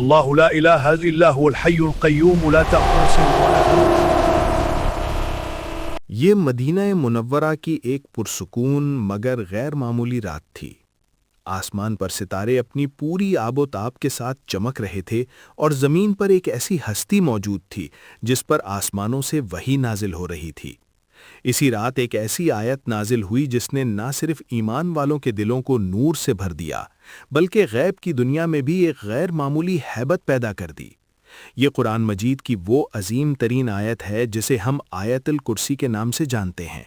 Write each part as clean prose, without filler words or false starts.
اللہ لا الہ الا هو الحی القیوم لا تأخذه سنة ولا نوم۔ یہ مدینہ منورہ کی ایک پرسکون مگر غیر معمولی رات تھی۔ آسمان پر ستارے اپنی پوری آب و تاب کے ساتھ چمک رہے تھے اور زمین پر ایک ایسی ہستی موجود تھی جس پر آسمانوں سے وحی نازل ہو رہی تھی۔ اسی رات ایک ایسی آیت نازل ہوئی جس نے نہ صرف ایمان والوں کے دلوں کو نور سے بھر دیا بلکہ غیب کی دنیا میں بھی ایک غیر معمولی ہیبت پیدا کر دی۔ یہ قرآن مجید کی وہ عظیم ترین آیت ہے جسے ہم آیت الکرسی کے نام سے جانتے ہیں۔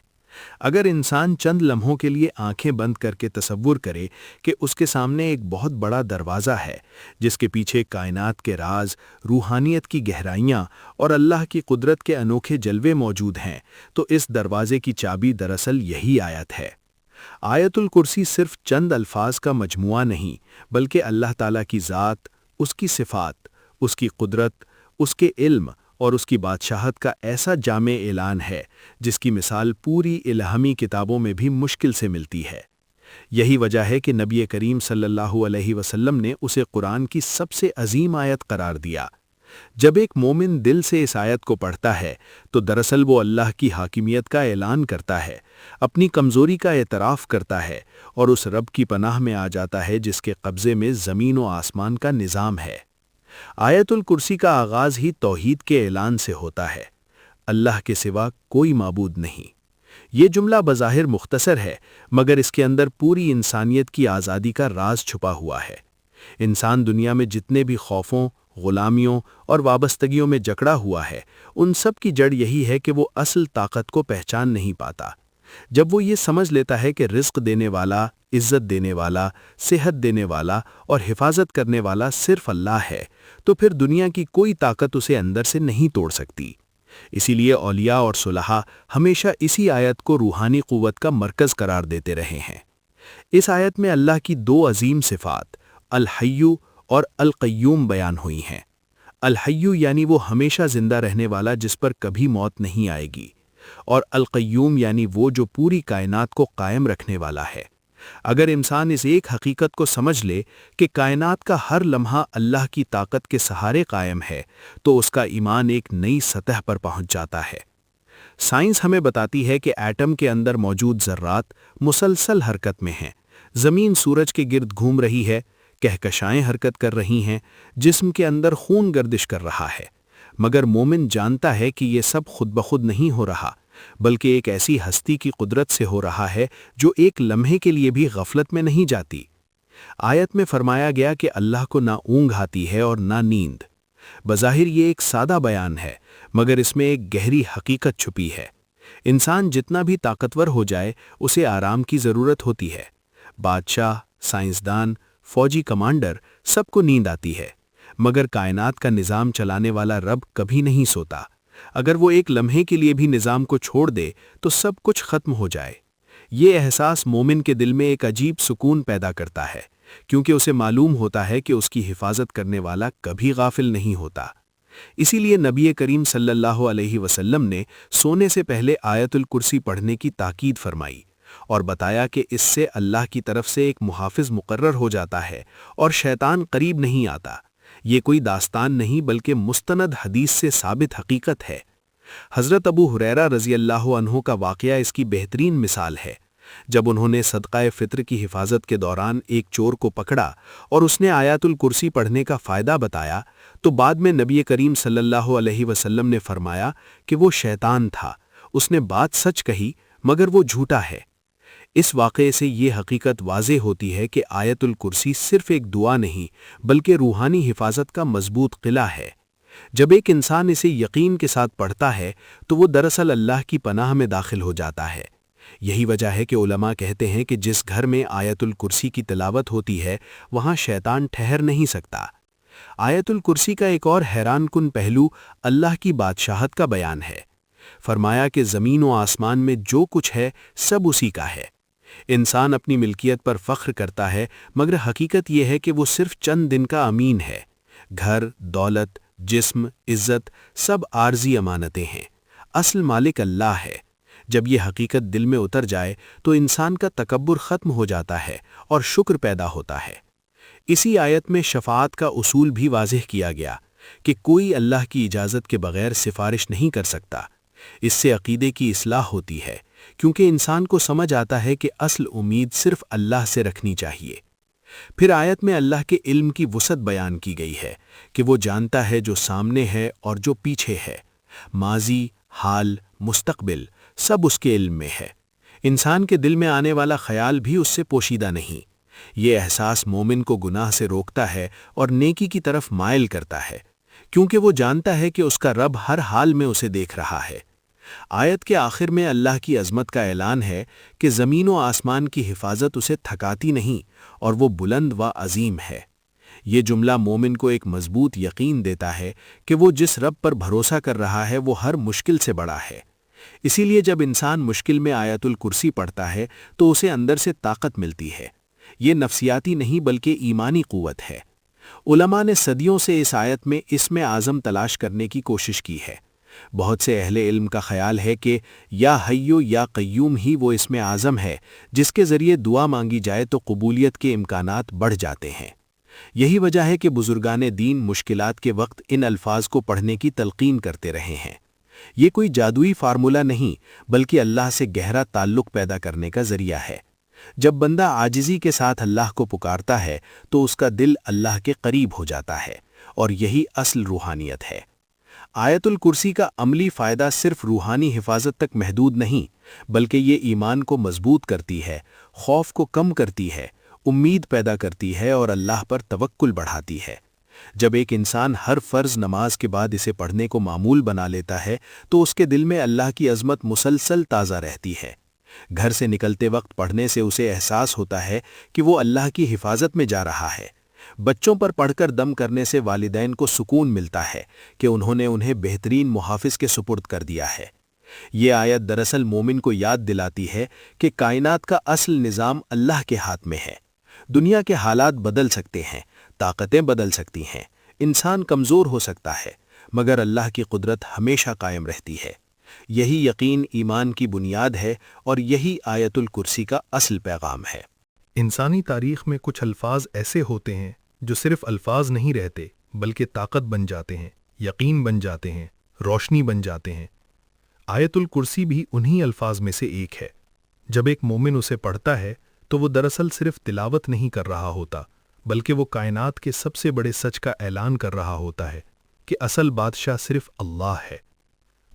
اگر انسان چند لمحوں کے لیے آنکھیں بند کر کے تصور کرے کہ اس کے سامنے ایک بہت بڑا دروازہ ہے جس کے پیچھے کائنات کے راز، روحانیت کی گہرائیاں اور اللہ کی قدرت کے انوکھے جلوے موجود ہیں، تو اس دروازے کی چابی دراصل یہی آیت ہے۔ آیت الکرسی صرف چند الفاظ کا مجموعہ نہیں بلکہ اللہ تعالیٰ کی ذات، اس کی صفات، اس کی قدرت، اس کے علم اور اس کی بادشاہت کا ایسا جامع اعلان ہے جس کی مثال پوری الہامی کتابوں میں بھی مشکل سے ملتی ہے۔ یہی وجہ ہے کہ نبی کریم صلی اللہ علیہ وسلم نے اسے قرآن کی سب سے عظیم آیت قرار دیا۔ جب ایک مومن دل سے اس آیت کو پڑھتا ہے تو دراصل وہ اللہ کی حاکمیت کا اعلان کرتا ہے، اپنی کمزوری کا اعتراف کرتا ہے اور اس رب کی پناہ میں آ جاتا ہے جس کے قبضے میں زمین و آسمان کا نظام ہے۔ آیت الکرسی کا آغاز ہی توحید کے اعلان سے ہوتا ہے، اللہ کے سوا کوئی معبود نہیں۔ یہ جملہ بظاہر مختصر ہے مگر اس کے اندر پوری انسانیت کی آزادی کا راز چھپا ہوا ہے۔ انسان دنیا میں جتنے بھی خوفوں، غلامیوں اور وابستگیوں میں جکڑا ہوا ہے، ان سب کی جڑ یہی ہے کہ وہ اصل طاقت کو پہچان نہیں پاتا۔ جب وہ یہ سمجھ لیتا ہے کہ رزق دینے والا، عزت دینے والا، صحت دینے والا اور حفاظت کرنے والا صرف اللہ ہے، تو پھر دنیا کی کوئی طاقت اسے اندر سے نہیں توڑ سکتی۔ اسی لیے اولیاء اور صلحاء ہمیشہ اسی آیت کو روحانی قوت کا مرکز قرار دیتے رہے ہیں۔ اس آیت میں اللہ کی دو عظیم صفات الحی اور القیوم بیان ہوئی ہیں۔ الحی یعنی وہ ہمیشہ زندہ رہنے والا جس پر کبھی موت نہیں آئے گی، اور القیوم یعنی وہ جو پوری کائنات کو قائم رکھنے والا ہے۔ اگر انسان اس ایک حقیقت کو سمجھ لے کہ کائنات کا ہر لمحہ اللہ کی طاقت کے سہارے قائم ہے تو اس کا ایمان ایک نئی سطح پر پہنچ جاتا ہے۔ سائنس ہمیں بتاتی ہے کہ ایٹم کے اندر موجود ذرات مسلسل حرکت میں ہیں، زمین سورج کے گرد گھوم رہی ہے، کہکشائیں حرکت کر رہی ہیں، جسم کے اندر خون گردش کر رہا ہے، مگر مومن جانتا ہے کہ یہ سب خود بخود نہیں ہو رہا بلکہ ایک ایسی ہستی کی قدرت سے ہو رہا ہے جو ایک لمحے کے لیے بھی غفلت میں نہیں جاتی۔ آیت میں فرمایا گیا کہ اللہ کو نہ اونگ آتی ہے اور نہ نیند۔ بظاہر یہ ایک سادہ بیان ہے مگر اس میں ایک گہری حقیقت چھپی ہے۔ انسان جتنا بھی طاقتور ہو جائے اسے آرام کی ضرورت ہوتی ہے۔ بادشاہ، سائنسدان، فوجی کمانڈر سب کو نیند آتی ہے، مگر کائنات کا نظام چلانے والا رب کبھی نہیں سوتا۔ اگر وہ ایک لمحے کے لیے بھی نظام کو چھوڑ دے تو سب کچھ ختم ہو جائے۔ یہ احساس مومن کے دل میں ایک عجیب سکون پیدا کرتا ہے کیونکہ اسے معلوم ہوتا ہے کہ اس کی حفاظت کرنے والا کبھی غافل نہیں ہوتا۔ اسی لیے نبی کریم صلی اللہ علیہ وسلم نے سونے سے پہلے آیت الکرسی پڑھنے کی تاکید فرمائی اور بتایا کہ اس سے اللہ کی طرف سے ایک محافظ مقرر ہو جاتا ہے اور شیطان قریب نہیں آتا۔ یہ کوئی داستان نہیں بلکہ مستند حدیث سے ثابت حقیقت ہے۔ حضرت ابو ہریرہ رضی اللہ عنہ کا واقعہ اس کی بہترین مثال ہے۔ جب انہوں نے صدقہ فطر کی حفاظت کے دوران ایک چور کو پکڑا اور اس نے آیت الکرسی پڑھنے کا فائدہ بتایا تو بعد میں نبی کریم صلی اللہ علیہ وسلم نے فرمایا کہ وہ شیطان تھا، اس نے بات سچ کہی مگر وہ جھوٹا ہے۔ اس واقعے سے یہ حقیقت واضح ہوتی ہے کہ آیت الکرسی صرف ایک دعا نہیں بلکہ روحانی حفاظت کا مضبوط قلعہ ہے۔ جب ایک انسان اسے یقین کے ساتھ پڑھتا ہے تو وہ دراصل اللہ کی پناہ میں داخل ہو جاتا ہے۔ یہی وجہ ہے کہ علماء کہتے ہیں کہ جس گھر میں آیت الکرسی کی تلاوت ہوتی ہے وہاں شیطان ٹھہر نہیں سکتا۔ آیت الکرسی کا ایک اور حیران کن پہلو اللہ کی بادشاہت کا بیان ہے۔ فرمایا کہ زمین و آسمان میں جو کچھ ہے سب اسی کا ہے۔ انسان اپنی ملکیت پر فخر کرتا ہے مگر حقیقت یہ ہے کہ وہ صرف چند دن کا امین ہے۔ گھر، دولت، جسم، عزت سب عارضی امانتیں ہیں، اصل مالک اللہ ہے۔ جب یہ حقیقت دل میں اتر جائے تو انسان کا تکبر ختم ہو جاتا ہے اور شکر پیدا ہوتا ہے۔ اسی آیت میں شفاعت کا اصول بھی واضح کیا گیا کہ کوئی اللہ کی اجازت کے بغیر سفارش نہیں کر سکتا۔ اس سے عقیدے کی اصلاح ہوتی ہے، کیونکہ انسان کو سمجھ آتا ہے کہ اصل امید صرف اللہ سے رکھنی چاہیے۔ پھر آیت میں اللہ کے علم کی وسعت بیان کی گئی ہے کہ وہ جانتا ہے جو سامنے ہے اور جو پیچھے ہے، ماضی، حال، مستقبل، سب اس کے علم میں ہے۔ انسان کے دل میں آنے والا خیال بھی اس سے پوشیدہ نہیں۔ یہ احساس مومن کو گناہ سے روکتا ہے اور نیکی کی طرف مائل کرتا ہے، کیونکہ وہ جانتا ہے کہ اس کا رب ہر حال میں اسے دیکھ رہا ہے۔ آیت کے آخر میں اللہ کی عظمت کا اعلان ہے کہ زمین و آسمان کی حفاظت اسے تھکاتی نہیں اور وہ بلند و عظیم ہے۔ یہ جملہ مومن کو ایک مضبوط یقین دیتا ہے کہ وہ جس رب پر بھروسہ کر رہا ہے وہ ہر مشکل سے بڑا ہے۔ اسی لیے جب انسان مشکل میں آیت الکرسی پڑھتا ہے تو اسے اندر سے طاقت ملتی ہے۔ یہ نفسیاتی نہیں بلکہ ایمانی قوت ہے۔ علماء نے صدیوں سے اس آیت میں اسم اعظم تلاش کرنے کی کوشش کی ہے۔ بہت سے اہل علم کا خیال ہے کہ یا حیو یا قیوم ہی وہ اسم اعظم ہے جس کے ذریعے دعا مانگی جائے تو قبولیت کے امکانات بڑھ جاتے ہیں۔ یہی وجہ ہے کہ بزرگان دین مشکلات کے وقت ان الفاظ کو پڑھنے کی تلقین کرتے رہے ہیں۔ یہ کوئی جادوئی فارمولہ نہیں بلکہ اللہ سے گہرا تعلق پیدا کرنے کا ذریعہ ہے۔ جب بندہ عاجزی کے ساتھ اللہ کو پکارتا ہے تو اس کا دل اللہ کے قریب ہو جاتا ہے، اور یہی اصل روحانیت ہے۔ آیت الکرسی کا عملی فائدہ صرف روحانی حفاظت تک محدود نہیں بلکہ یہ ایمان کو مضبوط کرتی ہے، خوف کو کم کرتی ہے، امید پیدا کرتی ہے اور اللہ پر توکل بڑھاتی ہے۔ جب ایک انسان ہر فرض نماز کے بعد اسے پڑھنے کو معمول بنا لیتا ہے تو اس کے دل میں اللہ کی عظمت مسلسل تازہ رہتی ہے۔ گھر سے نکلتے وقت پڑھنے سے اسے احساس ہوتا ہے کہ وہ اللہ کی حفاظت میں جا رہا ہے۔ بچوں پر پڑھ کر دم کرنے سے والدین کو سکون ملتا ہے کہ انہوں نے انہیں بہترین محافظ کے سپرد کر دیا ہے۔ یہ آیت دراصل مومن کو یاد دلاتی ہے کہ کائنات کا اصل نظام اللہ کے ہاتھ میں ہے۔ دنیا کے حالات بدل سکتے ہیں، طاقتیں بدل سکتی ہیں، انسان کمزور ہو سکتا ہے، مگر اللہ کی قدرت ہمیشہ قائم رہتی ہے۔ یہی یقین ایمان کی بنیاد ہے اور یہی آیت الکرسی کا اصل پیغام ہے۔ انسانی تاریخ میں کچھ الفاظ ایسے ہوتے ہیں جو صرف الفاظ نہیں رہتے بلکہ طاقت بن جاتے ہیں، یقین بن جاتے ہیں، روشنی بن جاتے ہیں۔ آیت الکرسی بھی انہی الفاظ میں سے ایک ہے۔ جب ایک مومن اسے پڑھتا ہے تو وہ دراصل صرف تلاوت نہیں کر رہا ہوتا بلکہ وہ کائنات کے سب سے بڑے سچ کا اعلان کر رہا ہوتا ہے کہ اصل بادشاہ صرف اللہ ہے۔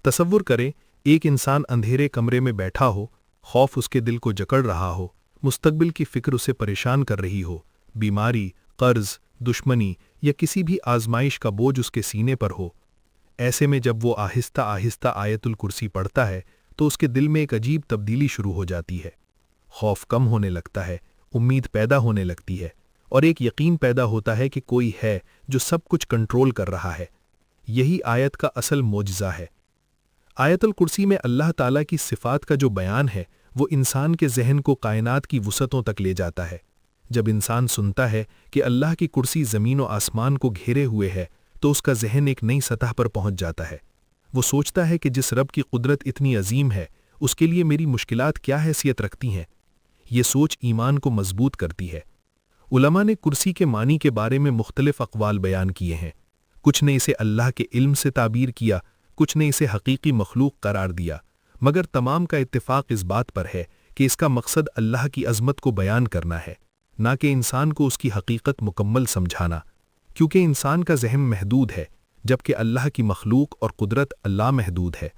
تصور کریں ایک انسان اندھیرے کمرے میں بیٹھا ہو، خوف اس کے دل کو جکڑ رہا ہو، مستقبل کی فکر اسے پریشان کر رہی ہو، بیماری، قرض، دشمنی یا کسی بھی آزمائش کا بوجھ اس کے سینے پر ہو۔ ایسے میں جب وہ آہستہ آہستہ آیت الکرسی پڑھتا ہے تو اس کے دل میں ایک عجیب تبدیلی شروع ہو جاتی ہے۔ خوف کم ہونے لگتا ہے، امید پیدا ہونے لگتی ہے، اور ایک یقین پیدا ہوتا ہے کہ کوئی ہے جو سب کچھ کنٹرول کر رہا ہے۔ یہی آیت کا اصل معجزہ ہے۔ آیت الکرسی میں اللہ تعالیٰ کی صفات کا جو بیان ہے وہ انسان کے ذہن کو کائنات کی وسعتوں تک لے جاتا ہے۔ جب انسان سنتا ہے کہ اللہ کی کرسی زمین و آسمان کو گھیرے ہوئے ہے تو اس کا ذہن ایک نئی سطح پر پہنچ جاتا ہے۔ وہ سوچتا ہے کہ جس رب کی قدرت اتنی عظیم ہے اس کے لیے میری مشکلات کیا حیثیت رکھتی ہیں۔ یہ سوچ ایمان کو مضبوط کرتی ہے۔ علماء نے کرسی کے معنی کے بارے میں مختلف اقوال بیان کیے ہیں۔ کچھ نے اسے اللہ کے علم سے تعبیر کیا، کچھ نے اسے حقیقی مخلوق قرار دیا، مگر تمام کا اتفاق اس بات پر ہے کہ اس کا مقصد اللہ کی عظمت کو بیان کرنا ہے، نہ کہ انسان کو اس کی حقیقت مکمل سمجھانا، کیونکہ انسان کا ذہن محدود ہے جبکہ اللہ کی مخلوق اور قدرت اللہ محدود ہے۔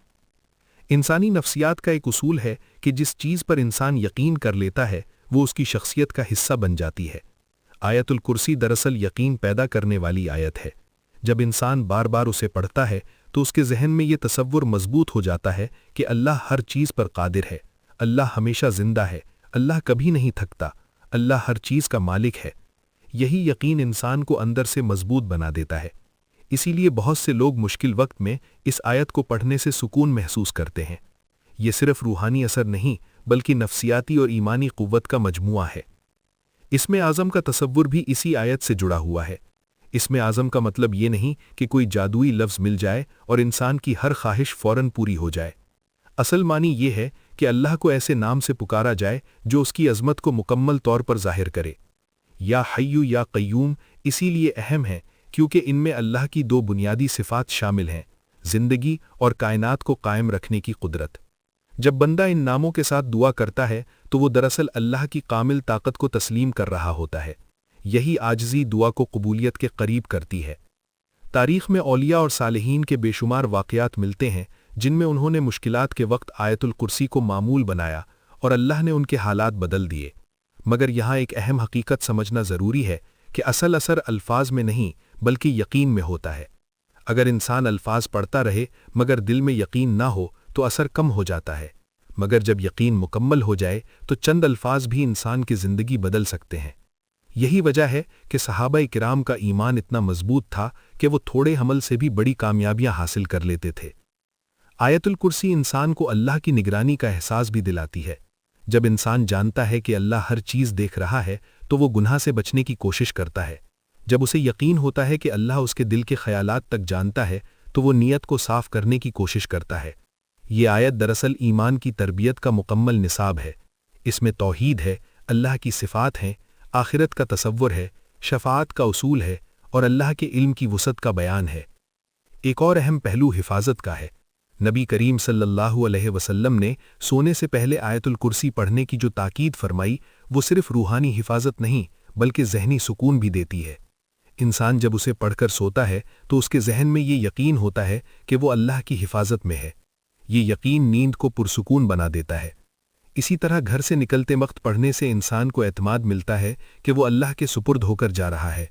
انسانی نفسیات کا ایک اصول ہے کہ جس چیز پر انسان یقین کر لیتا ہے وہ اس کی شخصیت کا حصہ بن جاتی ہے۔ آیت الکرسی دراصل یقین پیدا کرنے والی آیت ہے۔ جب انسان بار بار اسے پڑھتا ہے تو اس کے ذہن میں یہ تصور مضبوط ہو جاتا ہے کہ اللہ ہر چیز پر قادر ہے، اللہ ہمیشہ زندہ ہے، اللہ کبھی نہیں تھکتا، اللہ ہر چیز کا مالک ہے۔ یہی یقین انسان کو اندر سے مضبوط بنا دیتا ہے۔ اسی لیے بہت سے لوگ مشکل وقت میں اس آیت کو پڑھنے سے سکون محسوس کرتے ہیں۔ یہ صرف روحانی اثر نہیں بلکہ نفسیاتی اور ایمانی قوت کا مجموعہ ہے۔ اسم اعظم کا تصور بھی اسی آیت سے جڑا ہوا ہے۔ اسم اعظم کا مطلب یہ نہیں کہ کوئی جادوئی لفظ مل جائے اور انسان کی ہر خواہش فوراً پوری ہو جائے۔ اصل معنی یہ ہے کہ اللہ کو ایسے نام سے پکارا جائے جو اس کی عظمت کو مکمل طور پر ظاہر کرے۔ یا حیو یا قیوم اسی لیے اہم ہیں کیونکہ ان میں اللہ کی دو بنیادی صفات شامل ہیں، زندگی اور کائنات کو قائم رکھنے کی قدرت۔ جب بندہ ان ناموں کے ساتھ دعا کرتا ہے تو وہ دراصل اللہ کی کامل طاقت کو تسلیم کر رہا ہوتا ہے۔ یہی عاجزی دعا کو قبولیت کے قریب کرتی ہے۔ تاریخ میں اولیاء اور صالحین کے بے شمار واقعات ملتے ہیں جن میں انہوں نے مشکلات کے وقت آیت الکرسی کو معمول بنایا اور اللہ نے ان کے حالات بدل دیے۔ مگر یہاں ایک اہم حقیقت سمجھنا ضروری ہے کہ اصل اثر الفاظ میں نہیں بلکہ یقین میں ہوتا ہے۔ اگر انسان الفاظ پڑھتا رہے مگر دل میں یقین نہ ہو تو اثر کم ہو جاتا ہے، مگر جب یقین مکمل ہو جائے تو چند الفاظ بھی انسان کی زندگی بدل سکتے ہیں۔ یہی وجہ ہے کہ صحابہ کرام کا ایمان اتنا مضبوط تھا کہ وہ تھوڑے عمل سے بھی بڑی کامیابیاں حاصل کر لیتے تھے۔ آیت الکرسی انسان کو اللہ کی نگرانی کا احساس بھی دلاتی ہے۔ جب انسان جانتا ہے کہ اللہ ہر چیز دیکھ رہا ہے تو وہ گناہ سے بچنے کی کوشش کرتا ہے۔ جب اسے یقین ہوتا ہے کہ اللہ اس کے دل کے خیالات تک جانتا ہے تو وہ نیت کو صاف کرنے کی کوشش کرتا ہے۔ یہ آیت دراصل ایمان کی تربیت کا مکمل نصاب ہے۔ اس میں توحید ہے، اللہ کی صفات ہیں، آخرت کا تصور ہے، شفاعت کا اصول ہے اور اللہ کے علم کی وسعت کا بیان ہے۔ ایک اور اہم پہلو حفاظت کا ہے۔ نبی کریم صلی اللہ علیہ وسلم نے سونے سے پہلے آیت الکرسی پڑھنے کی جو تاکید فرمائی وہ صرف روحانی حفاظت نہیں بلکہ ذہنی سکون بھی دیتی ہے۔ انسان جب اسے پڑھ کر سوتا ہے تو اس کے ذہن میں یہ یقین ہوتا ہے کہ وہ اللہ کی حفاظت میں ہے۔ یہ یقین نیند کو پرسکون بنا دیتا ہے۔ اسی طرح گھر سے نکلتے وقت پڑھنے سے انسان کو اعتماد ملتا ہے کہ وہ اللہ کے سپرد ہو کر جا رہا ہے۔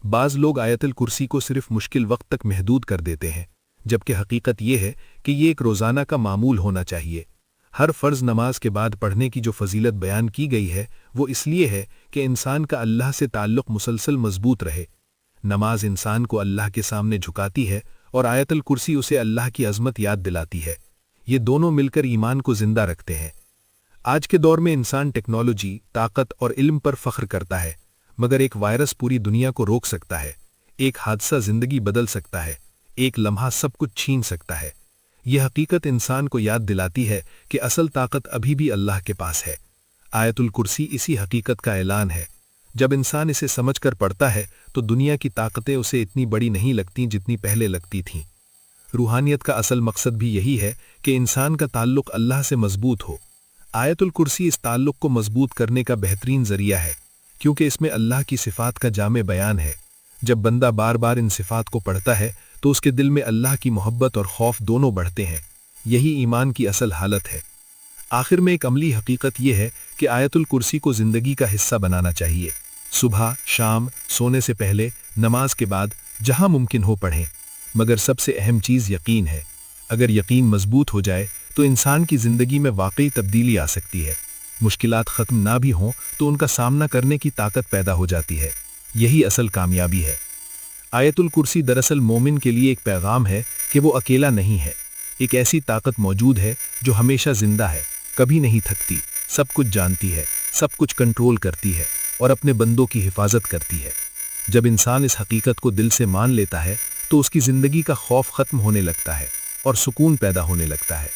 بعض لوگ آیت الکرسی کو صرف مشکل وقت تک محدود کر دیتے ہیں، جبکہ حقیقت یہ ہے کہ یہ ایک روزانہ کا معمول ہونا چاہیے۔ ہر فرض نماز کے بعد پڑھنے کی جو فضیلت بیان کی گئی ہے وہ اس لیے ہے کہ انسان کا اللہ سے تعلق مسلسل مضبوط رہے۔ نماز انسان کو اللہ کے سامنے جھکاتی ہے اور آیت الکرسی اسے اللہ کی عظمت یاد دلاتی ہے۔ یہ دونوں مل کر ایمان کو زندہ رکھتے ہیں۔ آج کے دور میں انسان ٹیکنالوجی، طاقت اور علم پر فخر کرتا ہے، مگر ایک وائرس پوری دنیا کو روک سکتا ہے، ایک حادثہ زندگی بدل سکتا ہے، ایک لمحہ سب کچھ چھین سکتا ہے۔ یہ حقیقت انسان کو یاد دلاتی ہے کہ اصل طاقت ابھی بھی اللہ کے پاس ہے۔ آیت الکرسی اسی حقیقت کا اعلان ہے۔ جب انسان اسے سمجھ کر پڑھتا ہے تو دنیا کی طاقتیں اسے اتنی بڑی نہیں لگتیں جتنی پہلے لگتی تھیں۔ روحانیت کا اصل مقصد بھی یہی ہے کہ انسان کا تعلق اللہ سے مضبوط ہو۔ آیت الکرسی اس تعلق کو مضبوط کرنے کا بہترین ذریعہ ہے، کیونکہ اس میں اللہ کی صفات کا جامع بیان ہے۔ جب بندہ بار بار ان صفات کو پڑھتا ہے تو اس کے دل میں اللہ کی محبت اور خوف دونوں بڑھتے ہیں۔ یہی ایمان کی اصل حالت ہے۔ آخر میں ایک عملی حقیقت یہ ہے کہ آیت الکرسی کو زندگی کا حصہ بنانا چاہیے۔ صبح، شام، سونے سے پہلے، نماز کے بعد، جہاں ممکن ہو پڑھیں۔ مگر سب سے اہم چیز یقین ہے۔ اگر یقین مضبوط ہو جائے تو انسان کی زندگی میں واقعی تبدیلی آ سکتی ہے۔ مشکلات ختم نہ بھی ہوں تو ان کا سامنا کرنے کی طاقت پیدا ہو جاتی ہے۔ یہی اصل کامیابی ہے۔ آیت الکرسی دراصل مومن کے لیے ایک پیغام ہے کہ وہ اکیلا نہیں ہے۔ ایک ایسی طاقت موجود ہے جو ہمیشہ زندہ ہے، کبھی نہیں تھکتی، سب کچھ جانتی ہے، سب کچھ کنٹرول کرتی ہے اور اپنے بندوں کی حفاظت کرتی ہے۔ جب انسان اس حقیقت کو دل سے مان لیتا ہے تو اس کی زندگی کا خوف ختم ہونے لگتا ہے اور سکون پیدا ہونے لگتا ہے۔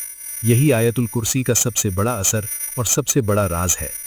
یہی آیت الکرسی کا سب سے بڑا اثر اور سب سے بڑا راز ہے۔